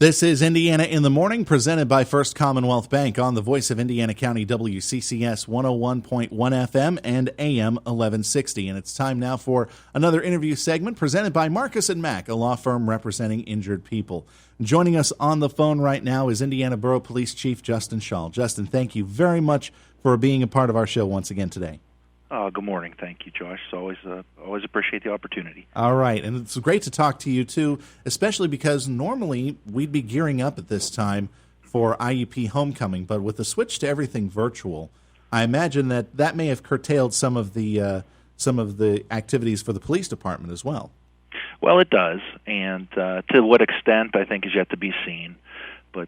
This is Indiana in the Morning, presented by First Commonwealth Bank on the Voice of Indiana County, WCCS 101.1 FM and AM 1160. And it's time now for another interview segment presented by Marcus & Mack, a law firm representing injured people. Joining us on the phone right now is Indiana Borough Police Chief Justin Schawl. Justin, thank you very much for being a part of our show once again today. Good morning. Thank you, Josh. Always appreciate the opportunity. All right, and it's great to talk to you, too, especially because normally we'd be gearing up at this time for IUP homecoming, but with the switch to everything virtual, I imagine that may have curtailed some of the activities for the police department as well. Well, it does, and to what extent, I think, is yet to be seen. But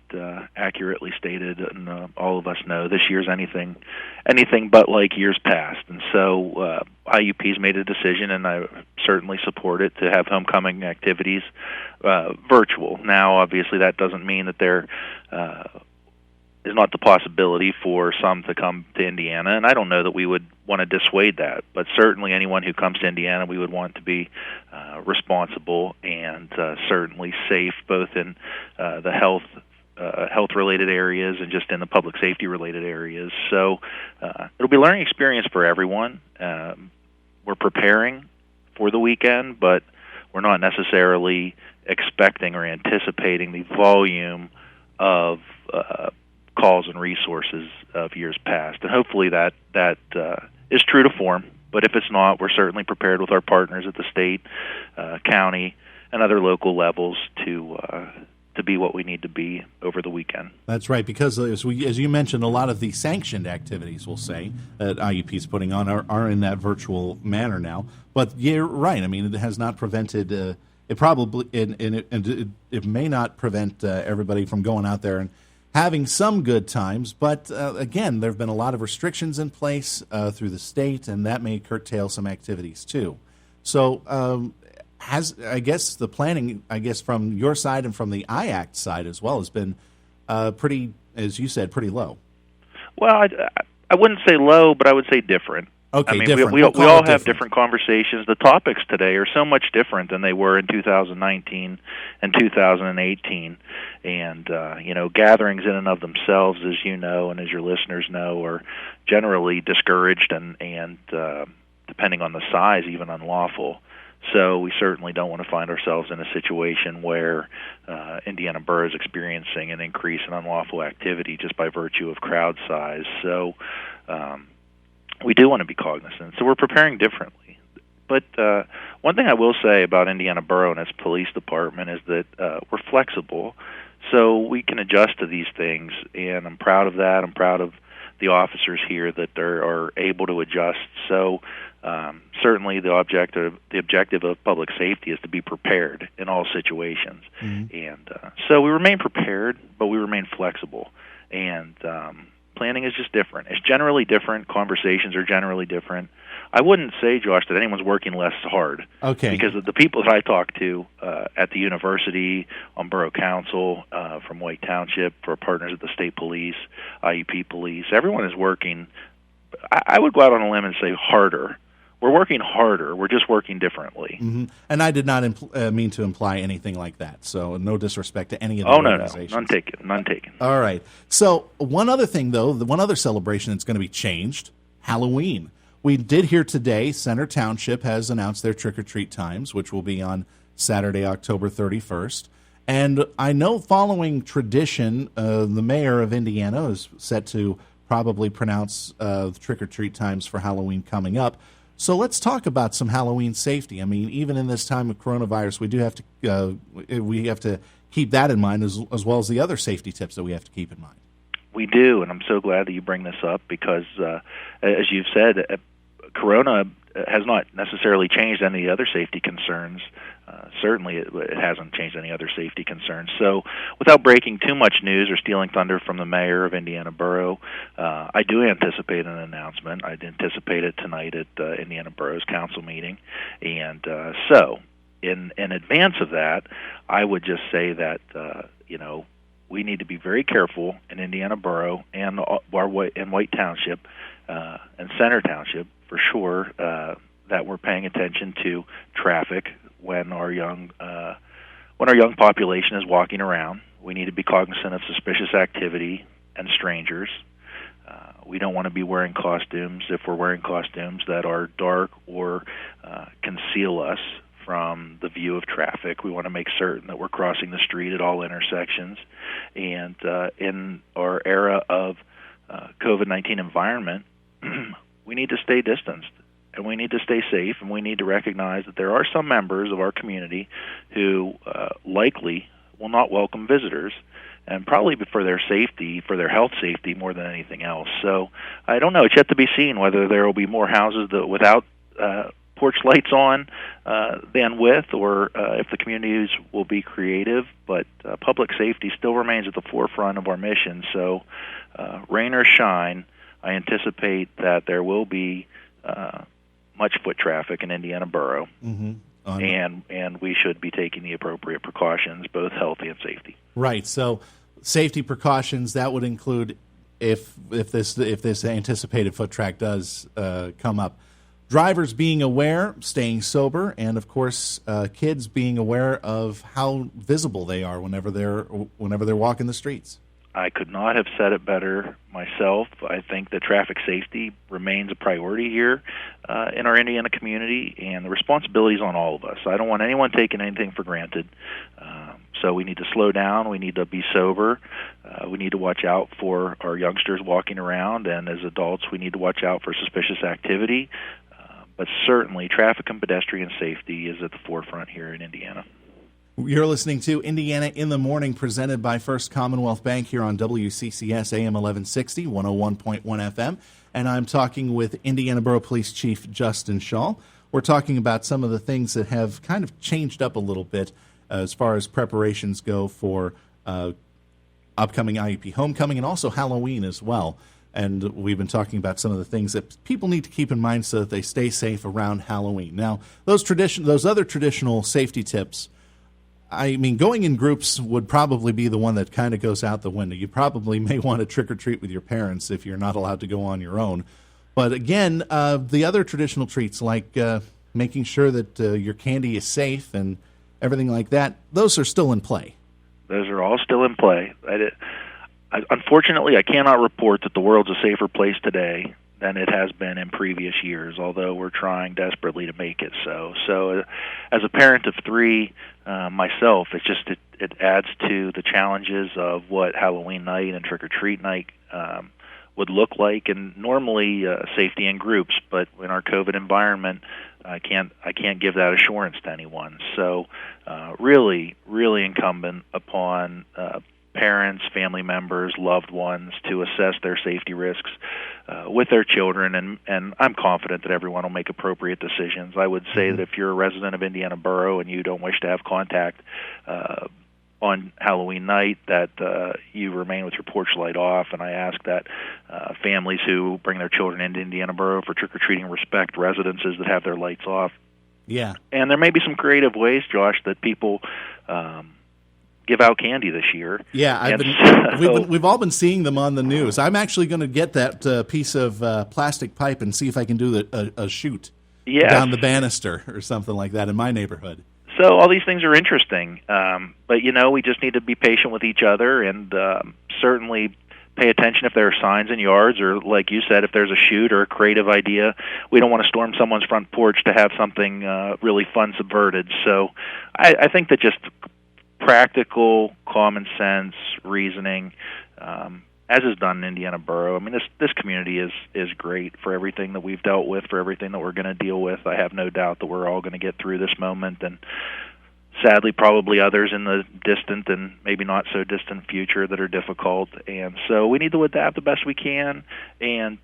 accurately stated, and all of us know this year's anything but like years past. And so IUP's made a decision, and I certainly support it, to have homecoming activities virtual. Now, obviously, that doesn't mean that there is not the possibility for some to come to Indiana, and I don't know that we would want to dissuade that. But certainly anyone who comes to Indiana, we would want to be responsible and certainly safe, both in the health-related areas and just in the public safety-related areas. So it'll be a learning experience for everyone. We're preparing for the weekend, but we're not necessarily expecting or anticipating the volume of calls and resources of years past. And hopefully that is true to form. But if it's not, we're certainly prepared with our partners at the state, county, and other local levels to be what we need to be over the weekend. That's right, because as you mentioned, a lot of the sanctioned activities, we'll say, that IUP is putting on are in that virtual manner now. But you're right. I mean, it has not prevented it probably it may not prevent everybody from going out there and having some good times. But again, there have been a lot of restrictions in place through the state, and that may curtail some activities too. So I guess the planning, from your side and from the IACT side as well, has been pretty, as you said, pretty low. Well, I wouldn't say low, but I would say different. Okay, I mean, different. we all have different conversations. The topics today are so much different than they were in 2019 and 2018. And, gatherings in and of themselves, as you know and as your listeners know, are generally discouraged and depending on the size, even unlawful. So we certainly don't want to find ourselves in a situation where Indiana Borough is experiencing an increase in unlawful activity just by virtue of crowd size. So we do want to be cognizant. So we're preparing differently. But one thing I will say about Indiana Borough and its police department is that we're flexible, so we can adjust to these things, and I'm proud of that. I'm proud of the officers here that they are able to adjust. So certainly the objective of public safety is to be prepared in all situations. Mm-hmm. And so we remain prepared, but we remain flexible. And planning is just different. It's generally different. Conversations are generally different. I wouldn't say, Josh, that anyone's working less hard. Okay. Because of the people that I talk to at the university, on Borough Council, from White Township, for partners at the state police, IUP police, everyone is working. I would go out on a limb and say harder. We're working harder. We're just working differently. Mm-hmm. And I did not mean to imply anything like that. So no disrespect to any of the organizations. No. None taken. All right. So one other thing, though, the one other celebration that's going to be changed, Halloween. We did hear today Center Township has announced their trick-or-treat times, which will be on Saturday, October 31st. And I know, following tradition, the mayor of Indiana is set to probably pronounce the trick-or-treat times for Halloween coming up. So let's talk about some Halloween safety. I mean, even in this time of coronavirus, we have to keep that in mind as well as the other safety tips that we have to keep in mind. We do, and I'm so glad that you bring this up because, as you've said, Corona has not necessarily changed any other safety concerns. Certainly it hasn't changed any other safety concerns. So without breaking too much news or stealing thunder from the mayor of Indiana Borough, I do anticipate an announcement. I'd anticipate it tonight at Indiana Borough's council meeting. And so in advance of that, I would just say that, we need to be very careful in Indiana Borough and in White Township and Center Township, for sure, that we're paying attention to traffic when our young population is walking around. We need to be cognizant of suspicious activity and strangers. We don't want to be wearing costumes if we're wearing costumes that are dark or conceal us from the view of traffic. We want to make certain that we're crossing the street at all intersections. And in our era of COVID-19 environment, we need to stay distanced, and we need to stay safe, and we need to recognize that there are some members of our community who likely will not welcome visitors, and probably for their safety, for their health safety more than anything else. So I don't know. It's yet to be seen whether there will be more houses that without porch lights on than with, or if the communities will be creative. But public safety still remains at the forefront of our mission. So rain or shine, I anticipate that there will be much foot traffic in Indiana Borough, and we should be taking the appropriate precautions, both healthy and safety. Right. So safety precautions, that would include if this anticipated foot track does come up, drivers being aware, staying sober, and of course kids being aware of how visible they are whenever they're walking the streets. I could not have said it better myself. I think that traffic safety remains a priority here in our Indiana community, and the responsibility is on all of us. I don't want anyone taking anything for granted. So we need to slow down. We need to be sober. We need to watch out for our youngsters walking around, and as adults, we need to watch out for suspicious activity. But certainly, traffic and pedestrian safety is at the forefront here in Indiana. You're listening to Indiana in the Morning, presented by First Commonwealth Bank here on WCCS AM 1160, 101.1 FM. And I'm talking with Indiana Borough Police Chief Justin Schawl. We're talking about some of the things that have kind of changed up a little bit as far as preparations go for upcoming IUP homecoming and also Halloween as well. And we've been talking about some of the things that people need to keep in mind so that they stay safe around Halloween. Now, those other traditional safety tips, I mean, going in groups would probably be the one that kind of goes out the window. You probably may want to trick or treat with your parents if you're not allowed to go on your own. But again, the other traditional treats like making sure that your candy is safe and everything like that, those are still in play. Those are all still in play. Unfortunately, I cannot report that the world's a safer place today than it has been in previous years, although we're trying desperately to make it so. So as a parent of three myself, it adds to the challenges of what Halloween night and trick-or-treat night would look like, and normally safety in groups, but in our COVID environment, I can't give that assurance to anyone. So really incumbent upon parents, family members, loved ones to assess their safety risks with their children, and I'm confident that everyone will make appropriate decisions. I would say that if you're a resident of Indiana Borough and you don't wish to have contact on Halloween night, that you remain with your porch light off, and I ask that families who bring their children into Indiana Borough for trick-or-treating respect residences that have their lights off. Yeah. And there may be some creative ways, Josh, that people give out candy this year. Yeah, we've all been seeing them on the news. I'm actually going to get that piece of plastic pipe and see if I can do a shoot down the banister or something like that in my neighborhood. So all these things are interesting, but we just need to be patient with each other and certainly pay attention if there are signs in yards, or like you said, if there's a shoot or a creative idea. We don't want to storm someone's front porch to have something really fun subverted. So I think that just practical, common sense reasoning, as is done in Indiana Borough. I mean, this community is great for everything that we've dealt with, for everything that we're going to deal with. I have no doubt that we're all going to get through this moment, and sadly, probably others in the distant and maybe not so distant future that are difficult. And so we need to adapt the best we can. And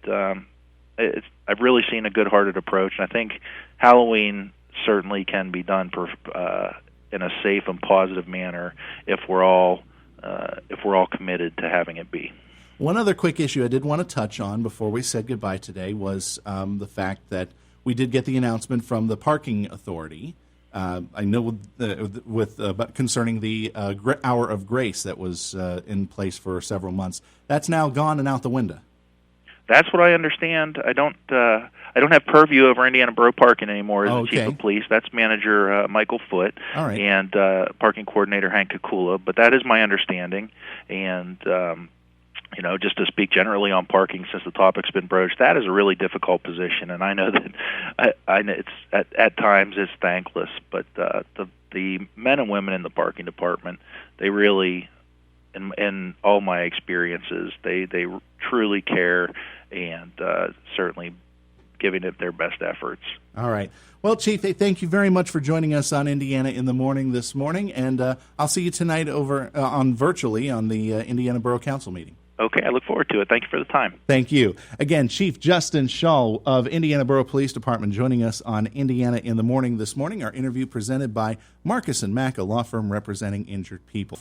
I've really seen a good-hearted approach, and I think Halloween certainly can be done in a safe and positive manner if we're all committed to having it be. One other quick issue I did want to touch on before we said goodbye today was the fact that we did get the announcement from the parking authority. I know concerning the hour of grace that was in place for several months. That's now gone and out the window. That's what I understand. I don't have purview over Indiana Borough Parking anymore as the chief of police. That's manager Michael Foote, all right, and parking coordinator Hank Kukula. But that is my understanding. And just to speak generally on parking, since the topic's been broached, that is a really difficult position, and I know that I know it's at times it's thankless. But the men and women in the parking department, they really, in all my experiences, they truly care and certainly giving it their best efforts. All right. Well, Chief, thank you very much for joining us on Indiana in the Morning this morning, and I'll see you tonight over virtually on the Indiana Borough Council meeting. Okay, I look forward to it. Thank you for the time. Thank you. Again, Chief Justin Schawl of Indiana Borough Police Department joining us on Indiana in the Morning this morning. Our interview presented by Marcus & Mack, a law firm representing injured people.